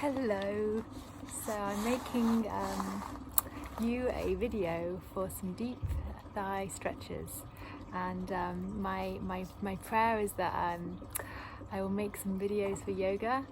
Hello, so I'm making you a video for some deep thigh stretches, and my prayer is that I will make some videos for yoga,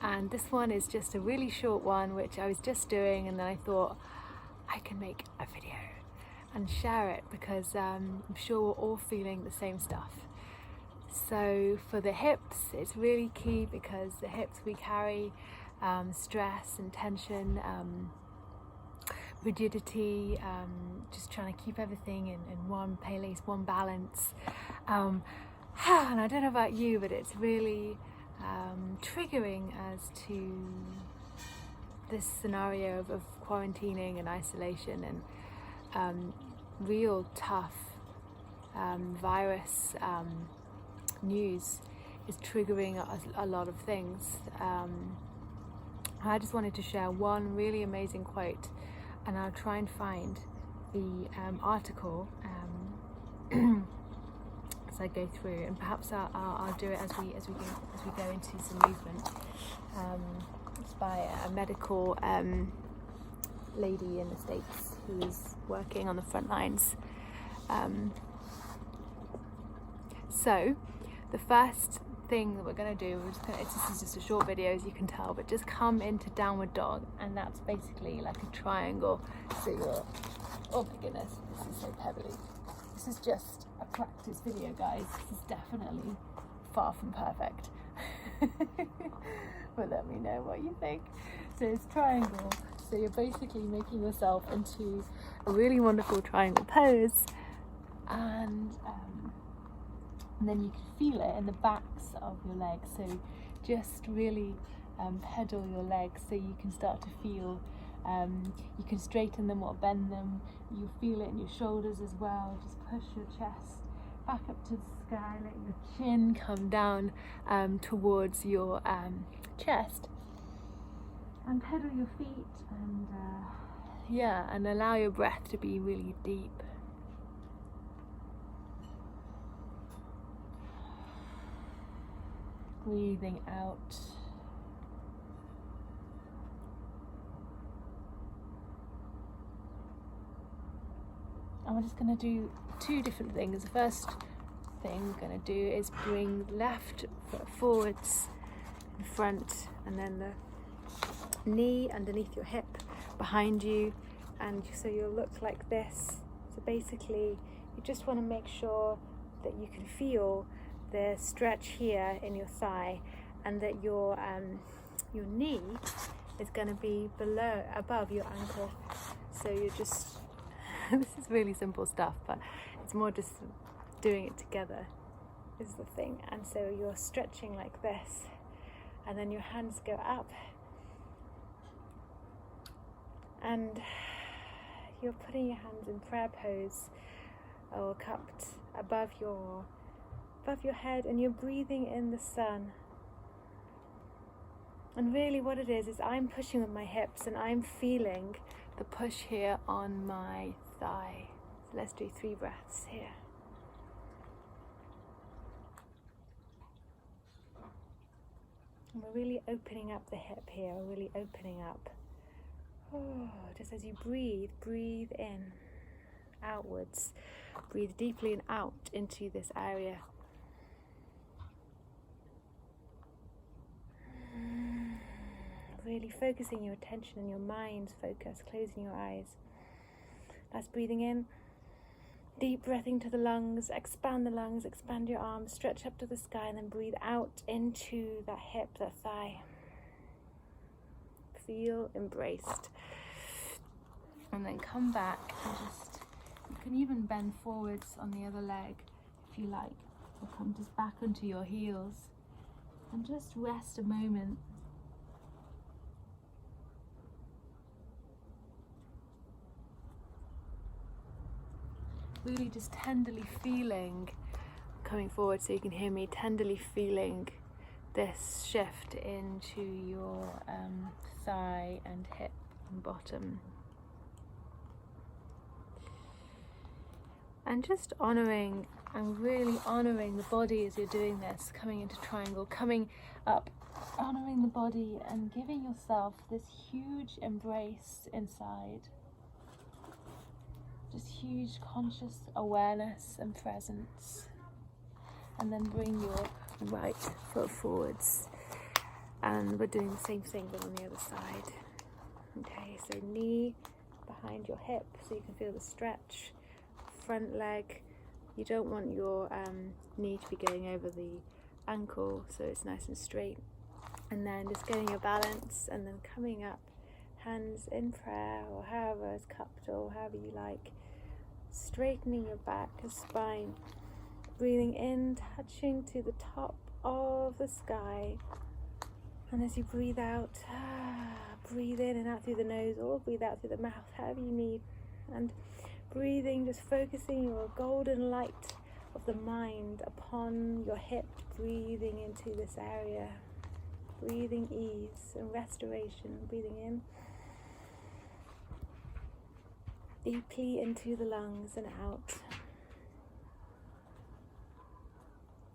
and this one is just a really short one which I was just doing, and then I thought I can make a video and share it because I'm sure we're all feeling the same stuff. So for the hips, it's really key because the hips we carry stress and tension, rigidity, just trying to keep everything in one place, one balance. And I don't know about you, but it's really triggering as to this scenario of quarantining and isolation and real tough virus news is triggering a lot of things. I just wanted to share one really amazing quote, and I'll try and find the article as I go through, and perhaps I'll do it as we go into some movement. It's by a medical lady in the States who is working on the front lines. So the first thing that we're going to do, this is just a short video as you can tell, but just come into downward dog, and that's basically like a triangle. So you're, oh my goodness, this is so pebbly. This is just a practice video, guys. This is definitely far from perfect. But let me know what you think. So it's triangle, so you're basically making yourself into a really wonderful triangle pose, and then you can feel it in the backs of your legs. So just really pedal your legs so you can start to feel, you can straighten them or bend them. You feel it in your shoulders as well. Just push your chest back up to the sky, let your chin come down towards your chest, and pedal your feet, and and allow your breath to be really deep. Breathing out. And we're just going to do two different things. The first thing we're going to do is bring the left foot forwards in front, and then the knee underneath your hip behind you, and so you'll look like this. So basically you just want to make sure that you can feel the stretch here in your thigh, and that your knee is going to be above your ankle. So you're just this is really simple stuff, but it's more just doing it together is the thing. And so you're stretching like this, and then your hands go up, and you're putting your hands in prayer pose or cupped above your head, and you're breathing in the sun. And really what it is I'm pushing with my hips, and I'm feeling the push here on my thigh. So let's do 3 breaths here. And we're really opening up the hip here, we're really opening up. Oh, just as you breathe in, outwards. Breathe deeply and out into this area. Really focusing your attention and your mind's focus, closing your eyes. That's breathing in, deep breath into the lungs, expand your arms, stretch up to the sky, and then breathe out into that hip, that thigh. Feel embraced. And then come back, and you can even bend forwards on the other leg if you like, or come just back onto your heels and just rest a moment. Really just tenderly feeling, coming forward so you can hear me, tenderly feeling this shift into your thigh and hip and bottom. And just really honouring the body as you're doing this, coming into triangle, coming up honoring the body and giving yourself this huge embrace inside. Just huge conscious awareness and presence. And then bring your right foot forwards. And we're doing the same thing but on the other side. Okay, so knee behind your hip so you can feel the stretch. Front leg, you don't want your knee to be going over the ankle, so it's nice and straight. And then just getting your balance and then coming up, hands in prayer or however it's cupped or however you like. Straightening your back and spine. Breathing in, touching to the top of the sky. And as you breathe out, breathe in and out through the nose or breathe out through the mouth, however you need. And breathing, just focusing your golden light of the mind upon your hip, breathing into this area. Breathing ease and restoration, breathing in. Deeply into the lungs and out.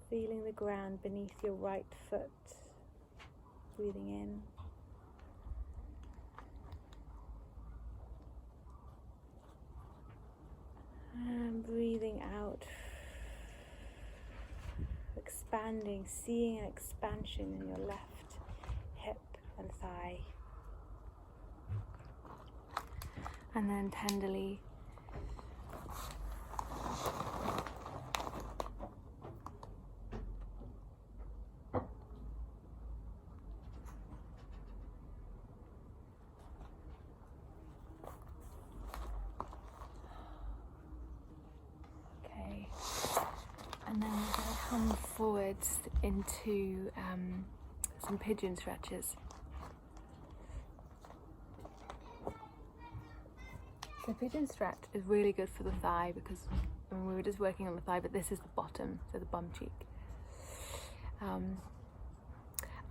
Feeling the ground beneath your right foot. Breathing in. And breathing out. Expanding, seeing an expansion in your left hip and thigh. And then tenderly and then we're going to come forwards into some pigeon stretches. The pigeon stretch is really good for the thigh because we were just working on the thigh, but this is the bottom, so the bum cheek.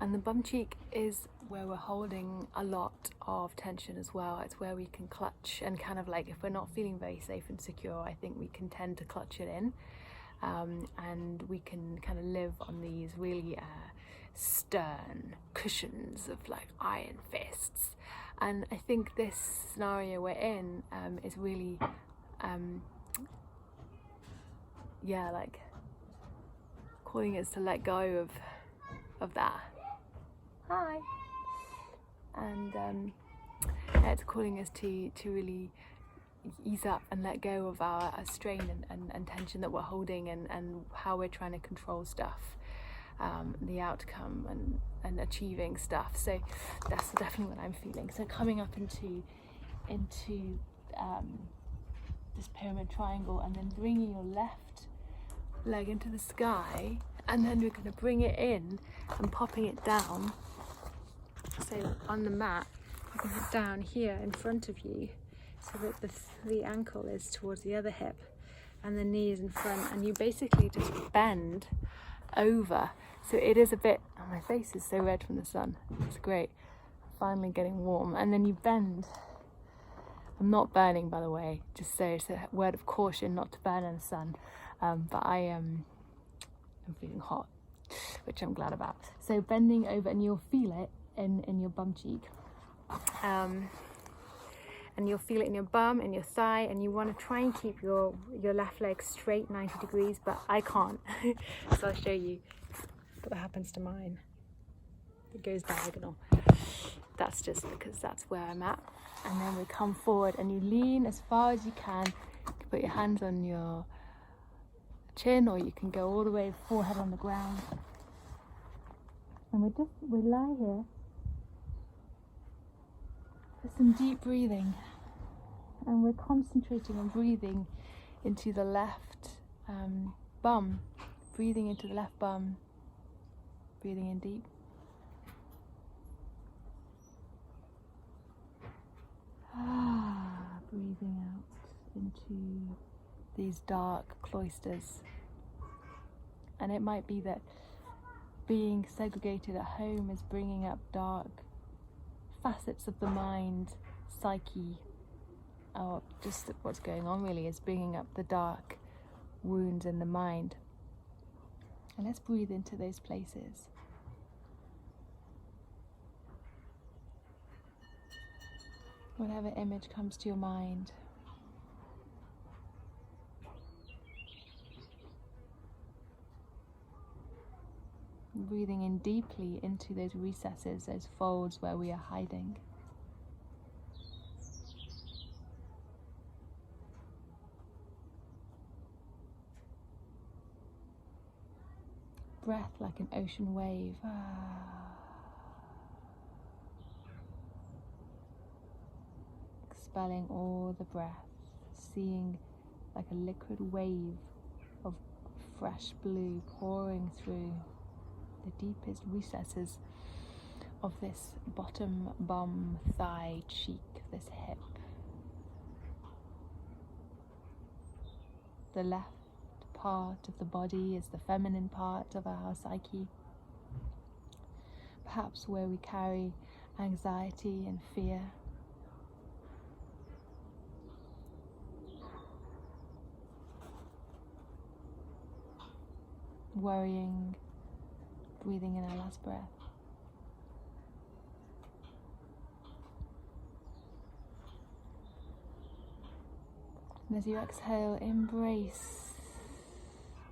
And the bum cheek is where we're holding a lot of tension as well. It's where we can clutch and kind of like, if we're not feeling very safe and secure, I think we can tend to clutch it in. And we can kind of live on these really stern cushions of like iron fists. And I think this scenario we're in is really, like calling us to let go of that. Hi. And it's calling us to really ease up and let go of our strain and tension that we're holding and how we're trying to control stuff, the outcome and achieving stuff. So that's definitely what I'm feeling. So coming up into this pyramid triangle and then bringing your left leg into the sky, and then we're going to bring it in and popping it down. So on the mat, you can put down here in front of you, so that the ankle is towards the other hip and the knee is in front, and you basically just bend over. So it is a bit, oh, my face is so red from the sun, it's great, finally getting warm. And then you bend. I'm not burning, by the way, just so it's a word of caution not to burn in the sun, but I'm feeling hot, which I'm glad about. So bending over, and you'll feel it in your bum cheek. And you'll feel it in your bum and your thigh, and you want to try and keep your left leg straight 90 degrees, but I can't. So I'll show you what happens to mine. It goes diagonal. That's just because that's where I'm at. And then we come forward and you lean as far as you can. You can put your hands on your chin, or you can go all the way forehead on the ground. And we lie here. For some deep breathing, and we're concentrating on breathing into the left bum, breathing into the left bum, breathing in deep. Breathing out into these dark cloisters. And it might be that being segregated at home is bringing up dark facets of the mind, psyche, or just what's going on really is bringing up the dark wounds in the mind. And let's breathe into those places. Whatever image comes to your mind. Breathing in deeply into those recesses, those folds where we are hiding. Breath like an ocean wave. Expelling all the breath, seeing like a liquid wave of fresh blue pouring through the deepest recesses of this bottom bum, thigh, cheek, this hip. The left part of the body is the feminine part of our psyche, perhaps where we carry anxiety and fear. Worrying, breathing in our last breath. And as you exhale, embrace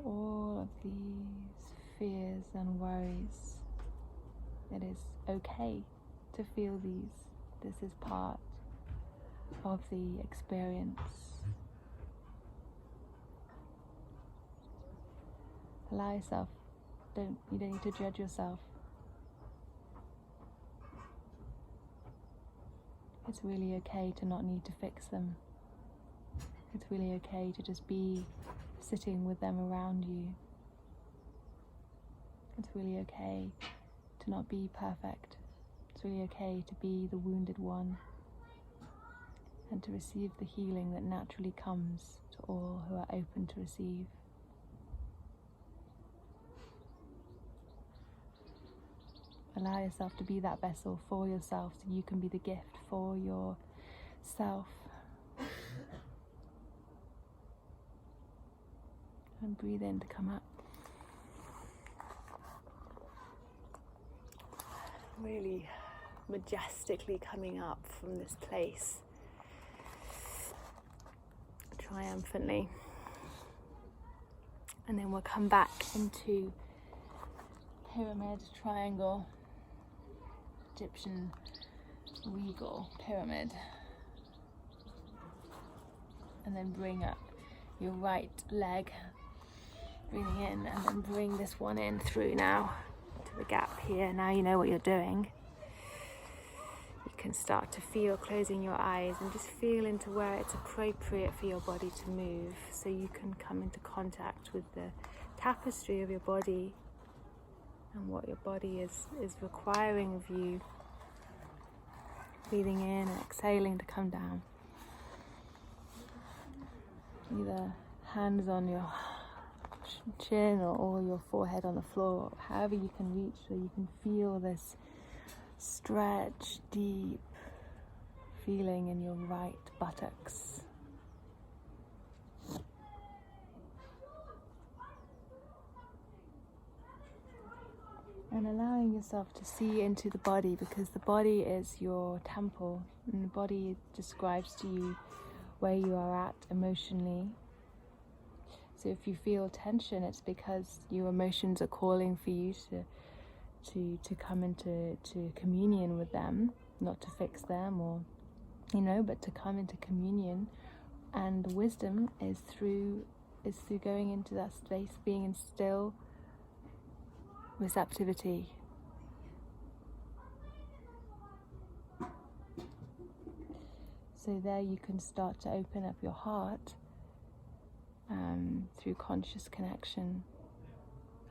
all of these fears and worries. It is okay to feel these. This is part of the experience. Allow yourself. You don't need to judge yourself. It's really okay to not need to fix them. It's really okay to just be sitting with them around you. It's really okay to not be perfect. It's really okay to be the wounded one and to receive the healing that naturally comes to all who are open to receive. Allow yourself to be that vessel for yourself so you can be the gift for yourself. And breathe in to come up. Really majestically coming up from this place. Triumphantly. And then we'll come back into pyramid, triangle, Egyptian regal pyramid. And then bring up your right leg, breathing in, and then bring this one in through now to the gap here. Now you know what you're doing. You can start to feel closing your eyes and just feel into where it's appropriate for your body to move, so you can come into contact with the tapestry of your body and what your body is requiring of you. Breathing in and exhaling to come down. Either hands on your chin or your forehead on the floor, however you can reach, so you can feel this stretch, deep feeling in your right buttocks. And allowing yourself to see into the body, because the body is your temple, and the body describes to you where you are at emotionally. So if you feel tension, it's because your emotions are calling for you to come into communion with them, not to fix them or but to come into communion. And wisdom is through going into that space, being in still receptivity. So there you can start to open up your heart through conscious connection,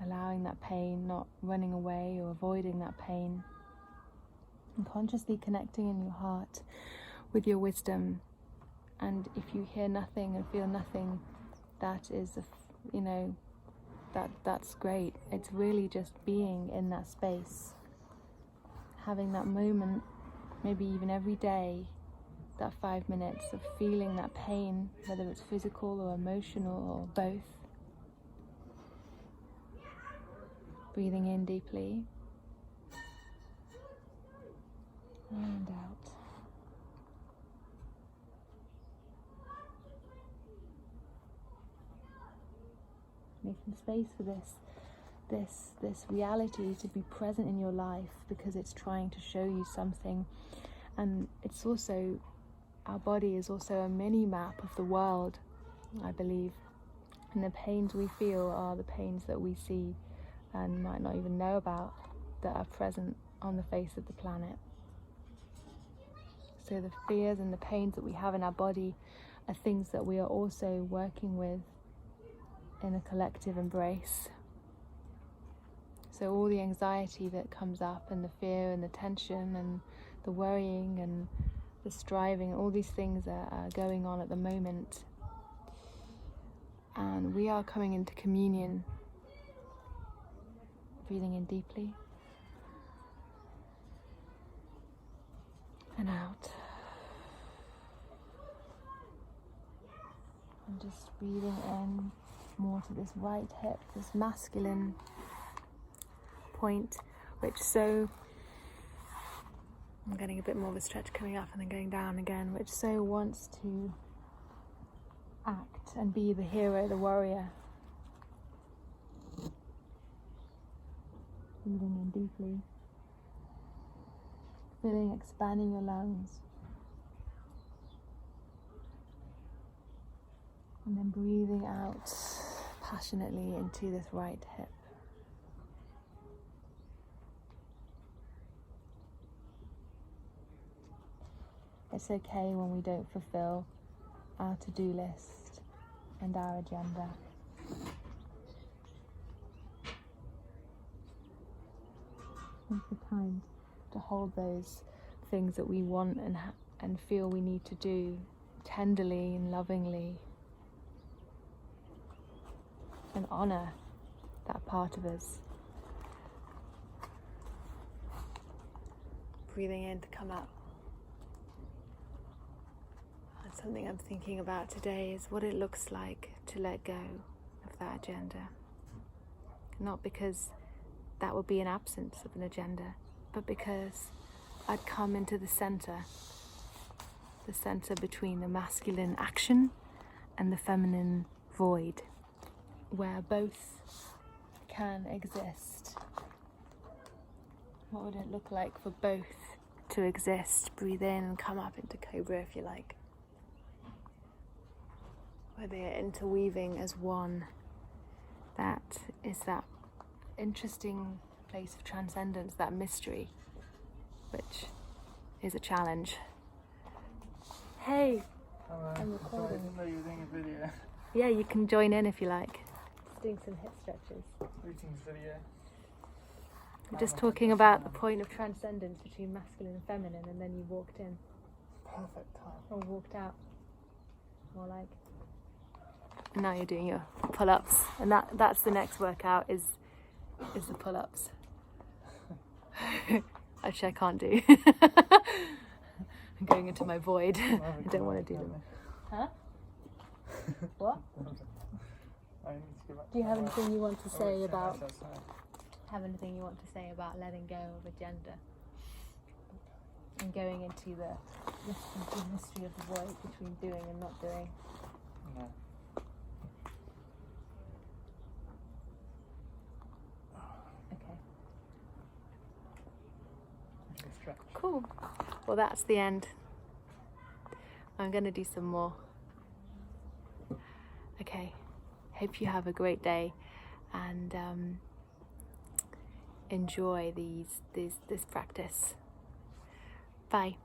allowing that pain, not running away or avoiding that pain, and consciously connecting in your heart with your wisdom. And if you hear nothing and feel nothing, that is that's great. It's really just being in that space, having that moment, maybe even every day, that 5 minutes of feeling that pain, whether it's physical or emotional or both. Breathing in deeply and out. space for this reality to be present in your life, because it's trying to show you something. And it's also, our body is also a mini map of the world, I believe. And the pains we feel are the pains that we see and might not even know about, that are present on the face of the planet. So the fears and the pains that we have in our body are things that we are also working with in a collective embrace. So all the anxiety that comes up, and the fear and the tension and the worrying and the striving, all these things are going on at the moment. And we are coming into communion. Breathing in deeply. And out. And just breathing in more to this right hip, this masculine point, which I'm getting a bit more of a stretch coming up and then going down again, which so wants to act and be the hero, the warrior. Breathing in deeply. Feeling, expanding your lungs. And then breathing out passionately into this right hip. It's okay when we don't fulfill our to-do list and our agenda. It's the time to hold those things that we want and feel we need to do tenderly and lovingly, and honor that part of us. Breathing in to come up. And something I'm thinking about today is what it looks like to let go of that agenda. Not because that would be an absence of an agenda, but because I'd come into the center between the masculine action and the feminine void, where both can exist. What would it look like for both to exist? Breathe in and come up into cobra if you like. Where they are interweaving as one. That is that interesting place of transcendence, that mystery, which is a challenge. Hey, Hello. I'm recording. Sorry, I didn't know you were doing a video. Yeah, you can join in if you like. Just doing some hip stretches. Greetings video. We're just talking about the point of transcendence between masculine and feminine, and then you walked in. Perfect time. Or walked out. More like. And now you're doing your pull-ups. And that's the next workout is the pull-ups. Actually, I can't do. I'm going into my void. I don't want to do them. Huh? What? I need to go back. Do you have anything you want to say about? Outside. Have anything you want to say about letting go of agenda and going into the mystery of the void between doing and not doing? No. Okay. Stretch. Cool. Well, that's the end. I'm going to do some more. Okay. Hope you have a great day and enjoy this practice. Bye.